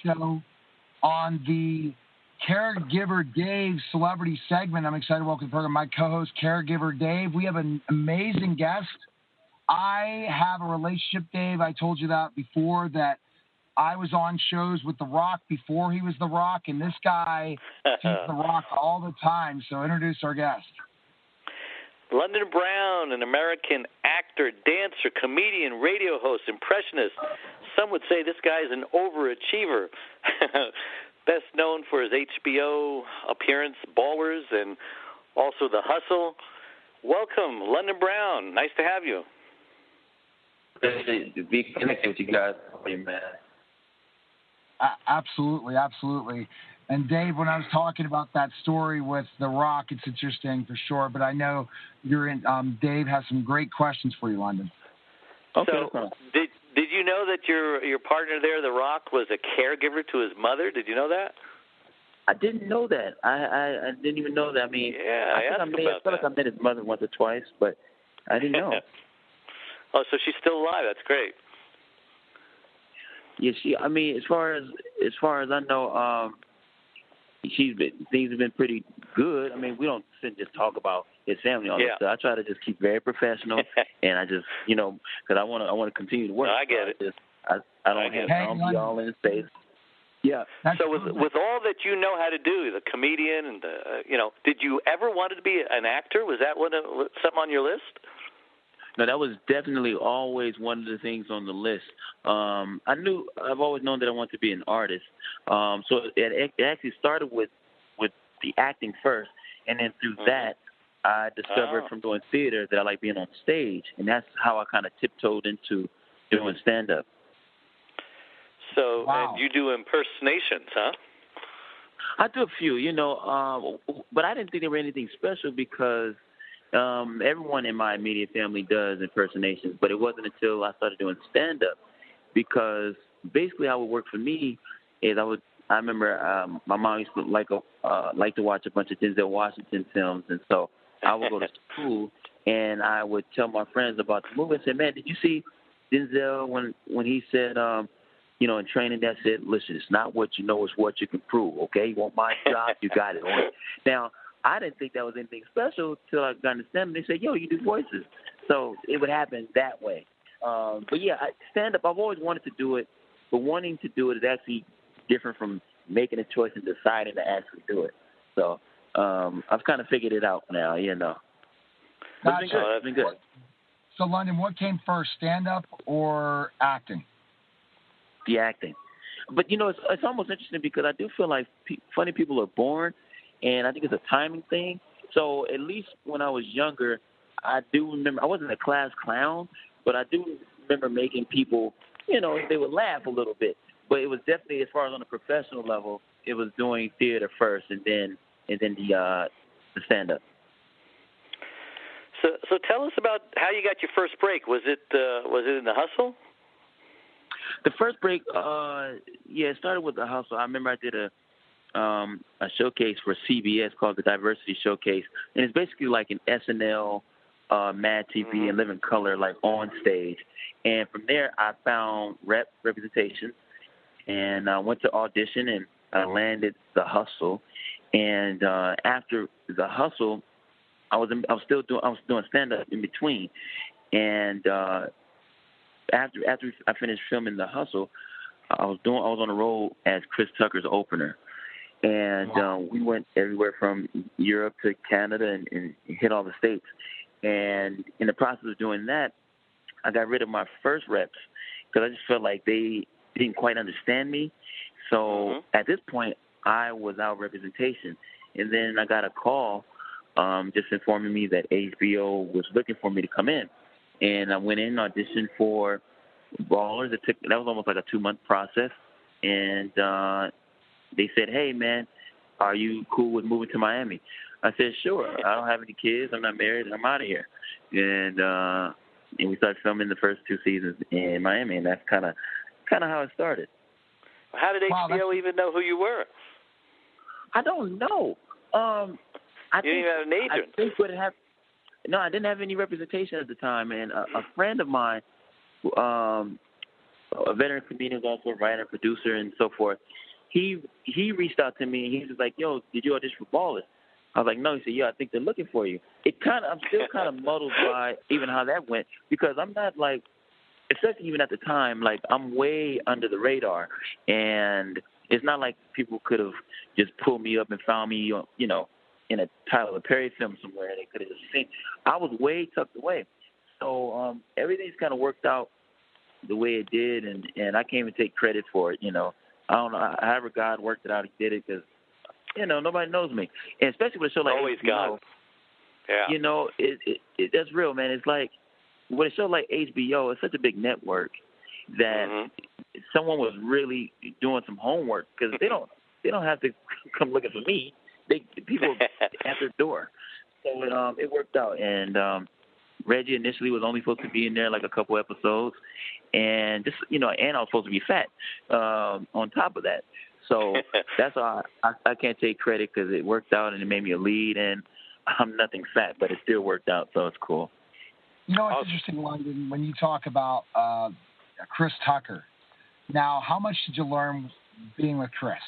show on the Caregiver Dave celebrity segment. I'm excited to welcome to the program my co-host, Caregiver Dave. We have an amazing guest. I have a relationship, Dave. I told you that before, that I was on shows with The Rock before he was The Rock, and this guy sees The Rock all the time. So introduce our guest. London Brown, an American actor, dancer, comedian, radio host, impressionist. Some would say this guy is an overachiever. Best known for his HBO appearance, Ballers, and also The Hustle. Welcome, London Brown. Nice to have you. Good to be connected with you guys, man. Absolutely, absolutely. And Dave, when I was talking about that story with The Rock, it's interesting for sure. But I know you're in. Dave has some great questions for you, London. Okay. So, did you know that your partner there, The Rock, was a caregiver to his mother? Did you know that? I didn't know that. I didn't even know that. I mean, yeah, I feel like I met his mother once or twice, but I didn't know. Oh, so she's still alive. That's great. Yeah, I mean, as far as I know, things have been pretty good. I mean, we don't sit and just talk about his family all the time. I try to just keep very professional, and I just, because I want to continue to work. No, I get it. I don't be all in his face. Yeah. So with all that you know how to do, the comedian and did you ever want to be an actor? Was that something on your list? No, that was definitely always one of the things on the list. I've always known that I wanted to be an artist. So it actually started with the acting first, and then through that, I discovered from doing theater that I like being on stage, and that's how I kind of tiptoed into doing stand-up. So and you do impersonations, huh? I do a few, but I didn't think they were anything special because everyone in my immediate family does impersonations, but it wasn't until I started doing stand-up, because basically how it worked for me is I remember my mom used to like to watch a bunch of Denzel Washington films, and so I would go to school and I would tell my friends about the movie and say, man, did you see Denzel when he said, in training that said, listen, it's not what you know, it's what you can prove, okay? You want my job, you got it. Now, I didn't think that was anything special till I got to stand-up. They said, yo, you do voices. So it would happen that way. But, yeah, stand-up, I've always wanted to do it, but wanting to do it is actually different from making a choice and deciding to actually do it. So I've kind of figured it out now, But it's been good. So, London, what came first, stand-up or acting? The acting. But, it's almost interesting because I do feel like funny people are born, and I think it's a timing thing. So at least when I was younger, I do remember, I wasn't a class clown, but I do remember making people, they would laugh a little bit. But it was definitely, as far as on a professional level, it was doing theater first and then the stand-up. So tell us about how you got your first break. Was it in The Hustle? The first break, it started with The Hustle. I remember I did a showcase for CBS called the Diversity Showcase, and it's basically like an SNL, Mad TV, and Living Color, like on stage. And from there, I found representation, and I went to audition, and I landed The Hustle. And after The Hustle, I was doing stand up in between, and after I finished filming The Hustle, I was on the road as Chris Tucker's opener. And we went everywhere from Europe to Canada and hit all the states. And in the process of doing that, I got rid of my first reps because I just felt like they didn't quite understand me. So at this point, I was out of representation. And then I got a call just informing me that HBO was looking for me to come in. And I went in, auditioned for Ballers. That was almost like a 2-month process. And they said, hey, man, are you cool with moving to Miami? I said, sure. I don't have any kids. I'm not married. I'm out of here. And we started filming the first 2 seasons in Miami, and that's kind of how it started. How did HBO even know who you were? I don't know. You didn't even have an agent. I didn't have any representation at the time. And a friend of mine a veteran comedian, also a writer, producer, and so forth. He reached out to me and he was like, "Yo, did you audition for Ballers?" I was like, "No." He said, "Yeah, I think they're looking for you." I'm still kind of muddled by even how that went because I'm not like, especially even at the time, like I'm way under the radar, and it's not like people could have just pulled me up and found me, you know, in a Tyler Perry film somewhere. They could have just seen. I was way tucked away, so everything's kind of worked out the way it did, and I can't even take credit for it. You know, I don't know. However God worked it out, He did it because you know nobody knows me, and especially with a show like always HBO, God. Yeah. you know, that's real, man. It's like with a show like HBO, it's such a big network that someone was really doing some homework because they don't have to come looking for me. People at their door. So it worked out, and Reggie initially was only supposed to be in there like a couple episodes, and just and I was supposed to be fat on top of that. So that's why I can't take credit because it worked out and it made me a lead, and I'm nothing fat, but it still worked out, so it's cool. You know, it's interesting, London, when you talk about Chris Tucker. Now, how much did you learn being with Chris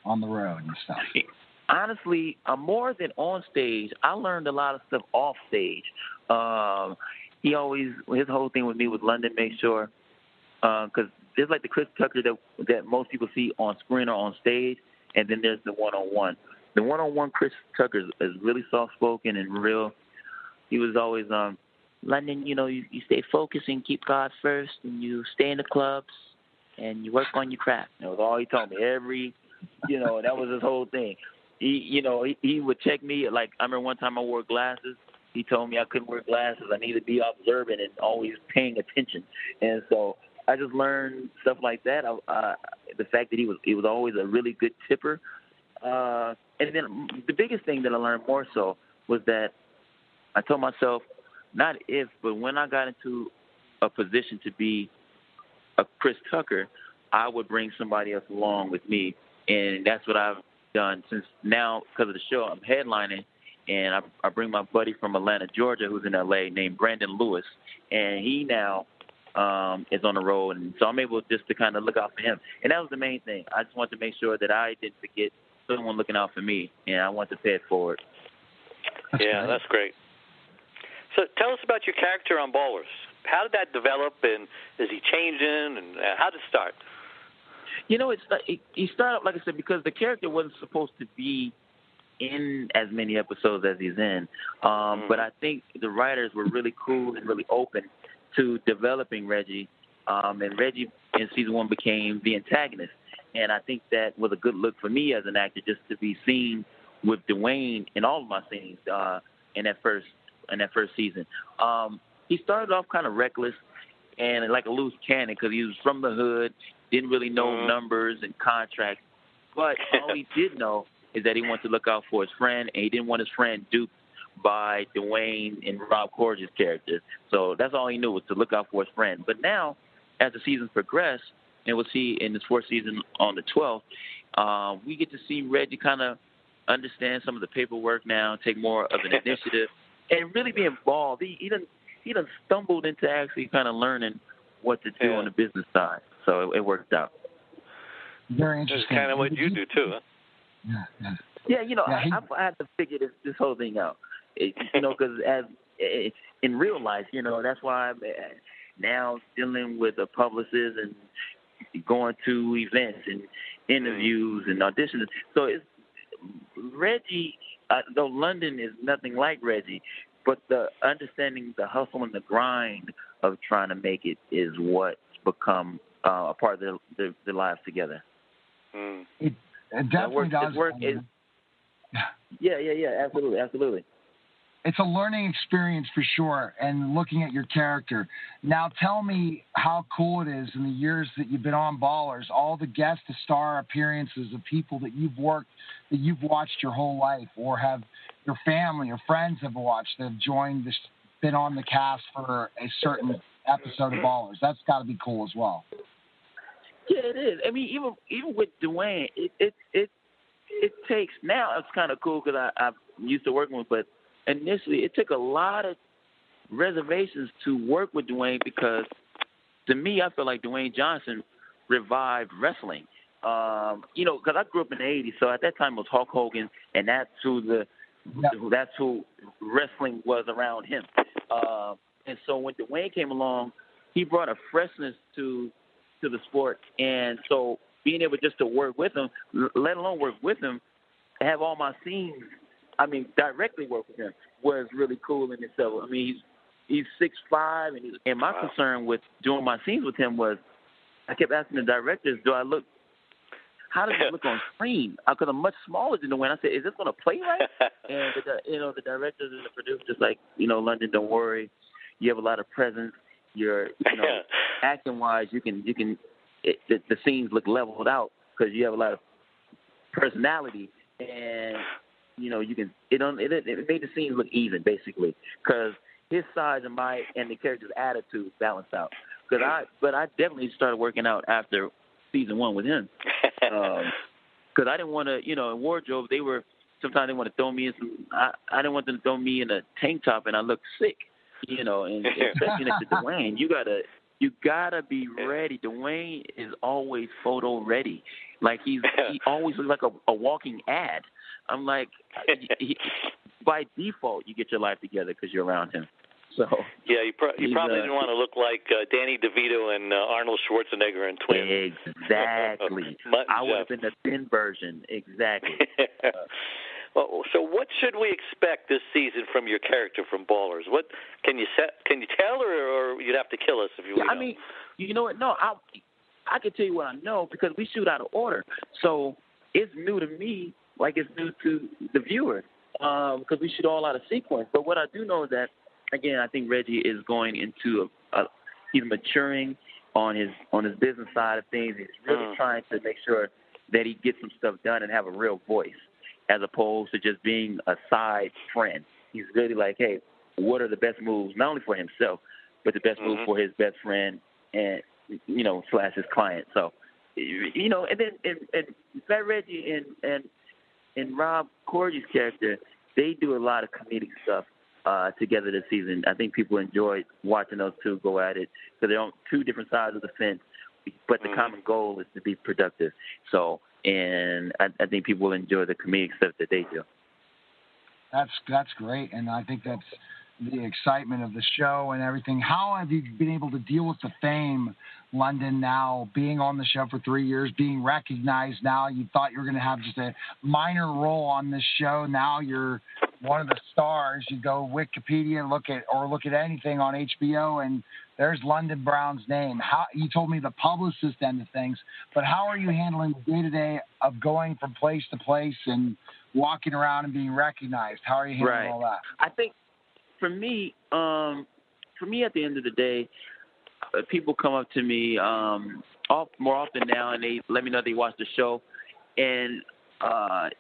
on the road and stuff? Honestly, more than on stage, I learned a lot of stuff off stage. His whole thing with me was London, make sure, because there's like the Chris Tucker that most people see on screen or on stage, and then there's the one-on-one. The one-on-one Chris Tucker is really soft-spoken and real. He was always, London, you stay focused and keep God first, and you stay in the clubs, and you work on your craft. That was all he told me. That was his whole thing. He would check me. Like, I remember one time I wore glasses. He told me I couldn't wear glasses. I needed to be observant and always paying attention. And so I just learned stuff like that. The fact that he was always a really good tipper. And then the biggest thing that I learned more so was that I told myself, not if, but when I got into a position to be a Chris Tucker, I would bring somebody else along with me. And that's what I've done since now, because of the show, I'm headlining, and I bring my buddy from Atlanta, Georgia, who's in L.A., named Brandon Lewis, and he now is on the road, and so I'm able just to kind of look out for him. And that was the main thing. I just wanted to make sure that I didn't forget someone looking out for me, and I want to pay it forward. That's great. So tell us about your character on Ballers. How did that develop, and is he changing, and how did it start? He started, like I said, because the character wasn't supposed to be in as many episodes as he's in. But I think the writers were really cool and really open to developing Reggie. And Reggie in season 1 became the antagonist. And I think that was a good look for me as an actor, just to be seen with Dwayne in all of my scenes in that first season. He started off kind of reckless and like a loose cannon because he was from the hood, didn't really know numbers and contracts. But all he did know is that he wanted to look out for his friend, and he didn't want his friend duped by Dwayne and Rob Corddry's characters. So that's all he knew, was to look out for his friend. But now, as the seasons progress, and we'll see in this 4th season on the 12th, we get to see Reggie kind of understand some of the paperwork now, take more of an initiative, and really be involved. He done stumbled into actually kind of learning what to do on the business side. So it worked out. Very interesting. That's kind of what you do too, huh? I had to figure this whole thing out. Because in real life, that's why I'm now dealing with a publicist and going to events and interviews and auditions. So it's Reggie, though London is nothing like Reggie, but the understanding the hustle and the grind of trying to make it is what's become a part of their lives together. It definitely does. Absolutely. It's a learning experience for sure, and looking at your character. Now tell me how cool it is in the years that you've been on Ballers, all the guest star appearances of people that you've watched your whole life, or have your family or friends have watched, that have joined this, been on the cast for a certain episode of Ballers. That's got to be cool as well. Yeah, it is. I mean, even with Dwayne, it takes, now it's kind of cool because I'm used to working with, but initially it took a lot of reservations to work with Dwayne because to me, I feel like Dwayne Johnson revived wrestling. Because I grew up in the '80s, so at that time it was Hulk Hogan, and that's who wrestling was around him. And so when Dwayne came along, he brought a freshness to the sport, and so being able just to work with him, let alone work with him, have all my scenes, directly work with him was really cool in itself. I mean, he's 6'5", and my concern with doing my scenes with him was I kept asking the directors, how does it look on screen? Because I'm much smaller than Dwayne. I said, is this going to play right? And the directors and the producers just like, London, don't worry. You have a lot of presence. You're, acting wise, the scenes look leveled out because you have a lot of personality, and you can. It made the scenes look even basically because his size and the character's attitude balanced out. But I definitely started working out after season 1 with him because I didn't want to, in wardrobe sometimes they want to throw me in some. I didn't want them to throw me in a tank top and I looked sick. And especially next to Dwayne, you gotta be ready. Dwayne is always photo ready. Like he always looks like a walking ad. I'm like, by default, you get your life together because you're around him. So yeah, you probably didn't want to look like Danny DeVito and Arnold Schwarzenegger in Twins. Exactly. I would have been the thin version. Exactly. Well, so what should we expect this season from your character from Ballers? What can you tell, or you'd have to kill us if you? Yeah, you know what? No, I can tell you what I know because we shoot out of order, so it's new to me, like it's new to the viewer, because we shoot all out of sequence. But what I do know is that, again, I think Reggie is going into he's maturing on his business side of things. He's really trying to make sure that he gets some stuff done and have a real voice, as opposed to just being a side friend. He's really like, hey, what are the best moves, not only for himself, but the best move for his best friend and, / his client. So, and then Fat Reggie and Rob Corddry's character, they do a lot of comedic stuff together this season. I think people enjoyed watching those two go at it because they're on two different sides of the fence, but the common goal is to be productive. So, and I think people will enjoy the comedic stuff that they do. That's great, and I think that's the excitement of the show and everything. How have you been able to deal with the fame, London, now being on the show for 3 years, being recognized now? You thought you were going to have just a minor role on this show. Now you're one of the stars. You go Wikipedia and look at anything on HBO, and there's London Brown's name. How you told me the publicist end of things, but how are you handling the day-to-day of going from place to place and walking around and being recognized? How are you handling all that? I think for me, at the end of the day, people come up to me more often now, and they let me know they watch the show, and I'm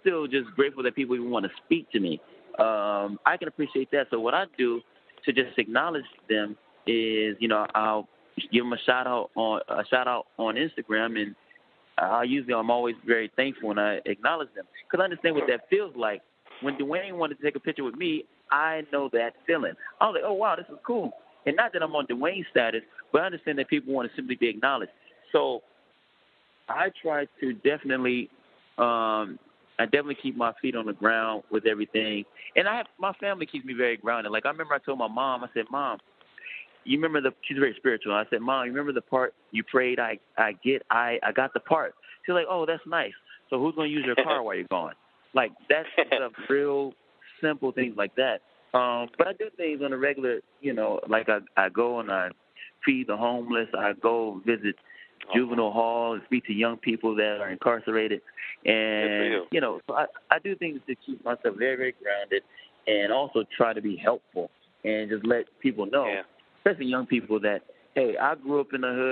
still just grateful that people even want to speak to me. I can appreciate that. So what I do to just acknowledge them is, I'll give them a shout out on Instagram, and I'm always very thankful when I acknowledge them because I understand what that feels like. When Dwayne wanted to take a picture with me, I know that feeling. I was like, oh wow, this is cool. And not that I'm on Dwayne's status, but I understand that people want to simply be acknowledged. So I try to definitely keep my feet on the ground with everything. And my family keeps me very grounded. Like I remember I told my mom, I said, Mom, you remember she's very spiritual. I said, Mom, you remember the part you prayed I got the part. She's like, oh, that's nice. So who's going to use your car while you're gone? Like that's stuff, real simple things like that. But I do things on a regular, like I go and I feed the homeless. I go visit juvenile halls, speak to young people that are incarcerated. And, so I do things to keep myself very, very grounded and also try to be helpful and just let people know, especially young people, that, hey, I grew up in the hood.